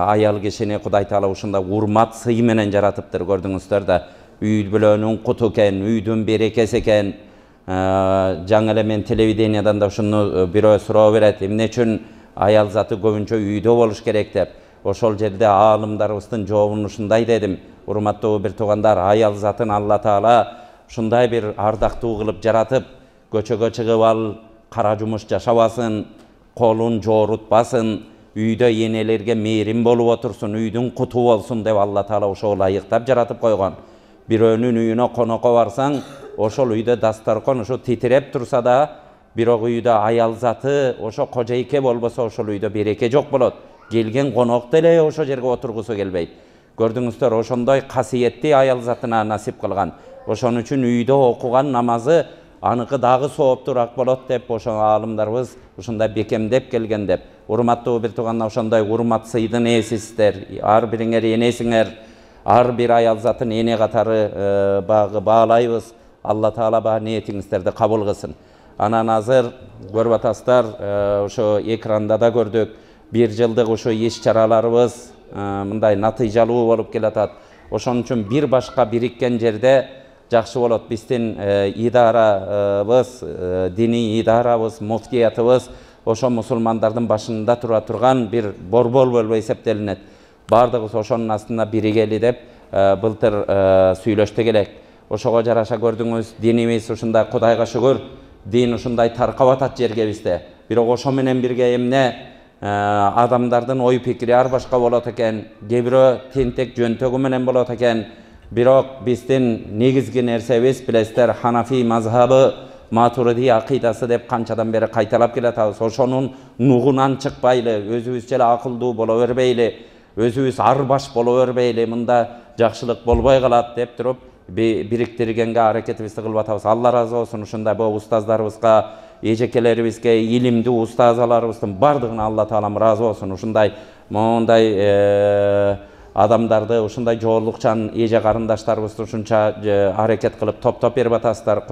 ayal kişini Kuday Taala uşunda urmat sıy menen jaratıptır, gördüңүздөр da. Üy bölönün kutu eken, üydün berekesi eken. Жаңы эле мен телевидениyadan da ушуну бирөө суроо берет. Эмне үчүн ayal zаты көбүнчө үйдө болуш керек деп. Ошол жерде аалымдарыбыздын жообун ушундай дедим. Урматтуу бир туугандар, ayal zатын Алла Таала ушундай бир ардактуу кылып жаратып, көчөгө чыгып ал кара жумуш жашабасын, колун жоорутпасын, үйдө энелерге мээрим болуп отурсун, үйдүн куту болсун деп Алла Таала ошол ылайыктап жаратып койгон. Бирөөнүн үйүнө конокко барсаң, ошол үйдө дастаркан ошо титиреп турса да, бирок үйдө ayal zаты ошо кожойке болбосо ошол үйдө береке жок болот. Келген конок деле ошо жерге отургусу келбейт. Көрдүңүздөр, ошондой касиетти ayal zatына насип кылган. Ошон үчүн үйдө окуган намазы аныкы дагы сооптураак болот деп ошо аалымдарыбыз ушундай бекемдеп келген деп. Урматтуу бир туугандар, ошондой урмат сыйдын ээсисиздер. Ар бириңер энесиңер, ар бир ayal zатын эне катары баалайбыз. Алла Таала баа ниетиңиздерди кабыл кылсын. Анан азыр көрүп атасыздар, ошо экранда да көрдүк. Бир жылдык ошо иш-чараларыбыз мындай натыйжалуу болуп келатат. Ошон үчүн бир башка бириккен жерде жакшы болот. Биздин идарабыз, диний идарабыз, муфтиятыбыз ошо мусулмандардын башында тура турган бир борбор болуп эсептелинет. Бардыгыбыз ошонун астында биригели деп былтыр сүйлөштүк элек. Ошого жараша көрдүңүз, динибиз ушундай, Кудайга шүгүр, дин ушундай таркап атат жерге бизде. Бирок ошо менен бирге эмне адамдардын ой пикири ар башка болот экен, кээ бирөө тентек жөнтөгү менен болот экен. Бирок биздин негизги нерсебиз билесиздер, Ханафи мазхабы, Матуриди акыйдасы деп канчадан бери кайталап келатабыз. Ошонун нугунан чыкпайлы, өзүбүзчө эле акылдуу боло бербейли, өзүбүз арбаш боло бербейли, мында жакшылык болбой калат деп туруп бириктиргенге аракетибизди кылып атабыз. Алла разы болсун ушундай бул устаздарыбызга, эжекелерибизге, илимдүү устазаларыбыздын бардыгына Алла Таалам разы болсун. Ушундай мондай адамдарды, ушундай жоолукчан эже карындаштарыбызды ушунча аракет кылып топтоп берип атасыздар.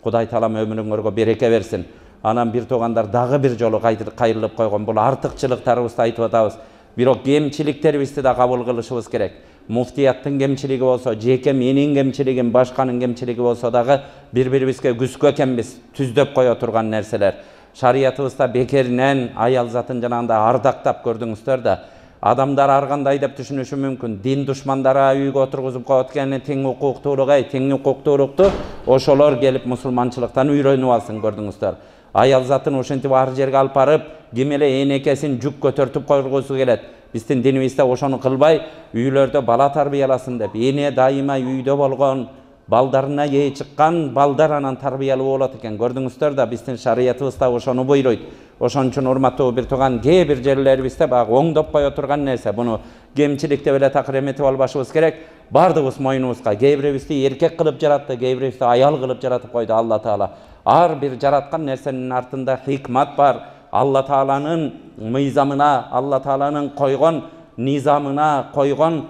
Кудай Таалам өмүрүңөргө береке берсин. Анан бир туугандар дагы бир жолу кайрылып койгон бул артыкчылыктарыбызды айтып атабыз. Бирок кемчиликтерибизди да кабыл кылышыбыз керек. Муфтияттын кемчилиги болсо, жеке менин кемчилигим, башканын кемчилиги болсо дагы бири-бирибизге күзгө экенбиз, түздөп кое турган нерселер. Шариятыбызда бекеринен ayal zатын жанагындай ардактап көрдүңүздөр да. Адамдар ар кандай деп түшүнүшү мүмкүн. Дин душмандары үйгө отургузуп коет экен, тең укуктуулук, тең укуктуулукту ошолор келип мусулманчылыктан үйрөнүп алсын, көрдүңүздөр. Ayal zатын ошентип ар жерге алып барып, ким эле энекесин жүк көтөртүп койгусу келет. Биздин динибизде ошону кылбай, үйлөрдө бала тарбияласын деп, эне дайыма үйдө болгон, балдарына ээ чыккан, балдар анан тарбиялуу болот экен. Көрдүңүздөр да, биздин шариятыбызда ошону буйруйт. Ошон үчүн урматтуу бир тууган, кээ бир жерлерибизде багы оңдоп кое турган нерсе. Буну кемчилик деп эле такыр эметип албашыбыз керек. Бардыгыбыз мойнубузга, кээ бирибизди эркек кылып жаратты, кээ бирибизди аял кылып жаратып койду Алла Таала. Ар бир жараткан нерсенин артында хикмат бар. Алла Тааланын мыйзамына, Алла Тааланын койгон низамына, койгон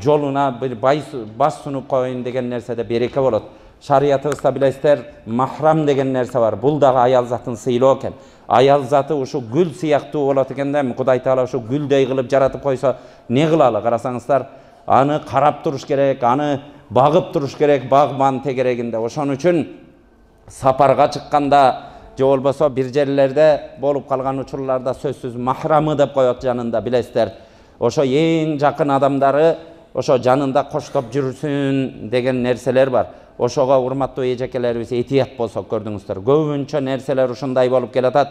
жолуна бир баш сунуп коюн деген нерседе береке болот. Шариятыбызда билесиздер, махрам деген нерсе бар. Бул дагы ayal zатын сыйлоо экен. Ayal zаты ушу гүл сыяктуу болот экен да, Кудай Таала ушу гүлдөй кылып жаратып койсо, не кылалы? Карасаңыздар, аны карап туруш керек, аны багып туруш керек, багман тегерегинде. Ошон үчүн сапарга чыкканда, же болбосо бир жерлерде болуп калган учурларда сөзсүз махрамы деп коет жанында, билесиздер. Ошо эң жакын адамдары ошо жанында коштоп жүрсүн деген нерселер бар. Ошого урматтуу эжекелерибиз этият болсок, көрдүңүздөр. Көбүнчө нерселер ушундай болуп келатат.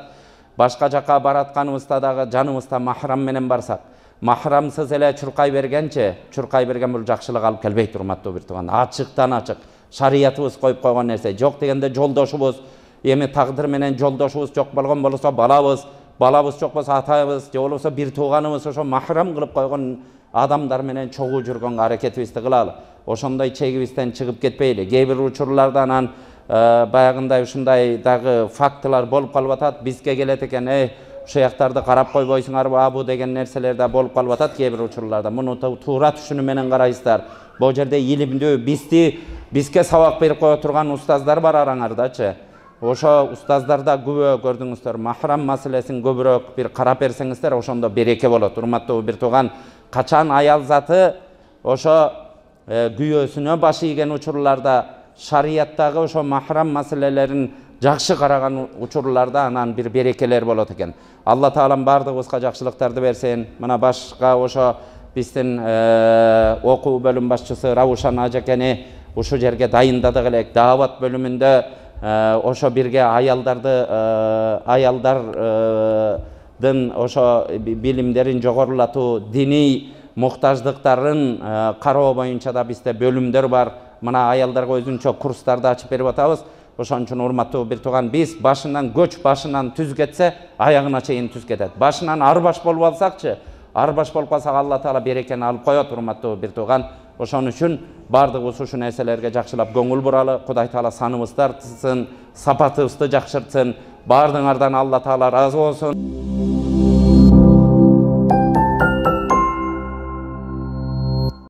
Башка жака баратканыбызда дагы жаныбызда махрам менен барсак, махрамсыз эле чуркай бергенче, чуркай берген бул жакшылык алып келбейт, урматтуу бир тууган. Ачыктан ачык шариятыбыз коюп койгон нерсе. Жок дегенде жолдошубуз, эми тагдыр менен жолдошубуз жок болгон болсо балабыз жок болсо атабыз, же болбосо бир тууганыбыз ошо махрам кылып койгон адамдар менен чогуу жүргөнгө аракетибизди кылалы. Ошондой чегибизден чыгып кетпейли. Кээ бир учурларда анан баягындай ушундай дагы фактылар болуп калып атат. Бизге келет экен, ошо жактарды карап койбойсуңарбы абу деген нерселер да болуп калып атат кээ бир учурларда. Муну туура түшүнүү менен карайсыздар. Бул жерде илимдүү, бизге сабак берип кое турган устаздар бар араңардачы. ошо устаздарда күбө көрдүңүздөр, махрам маселесин көбүрөөк бир карап берсеңиздер, ошондо береке болот. Урматтуу бир тууган, качан аял заты ошо күйөөсүнө баш ийген учурларда, шарияттагы ошо махрам маселелерин жакшы караган учурларда анан бир берекелер болот экен. Алла таалам бардыгыбызга жакшылыктарды берсин. Мына башка ошо биздин окуу бөлүм башчысы Равушан ажакени ушул жерге дайындадык элек. Даават бөлүмүндө ошо бирге аялдардын ошо билимдерин жогорулатуу, диний муктаждыктарын кароо боюнча да бизде бөлүмдөр бар. Мына аялдарга өзүнчө курстарды ачып берип атабыз. Ошон үчүн урматтуу бир тууган, биз башынан көч башынан түз кетсе, аягына чейин түз кетет. Башынан арбаш болуп алсакчы, арбаш болуп калсак Алла таала берекени алып коет. Урматтуу бир тууган, ошон үчүн бардыгыбыз ушул нерселерге жакшылап көңүл буралы. Кудай таала саныбызды артсын, сапатыбызды жакшыртсын. Бардыңардан Алла таала ыраазы болсун.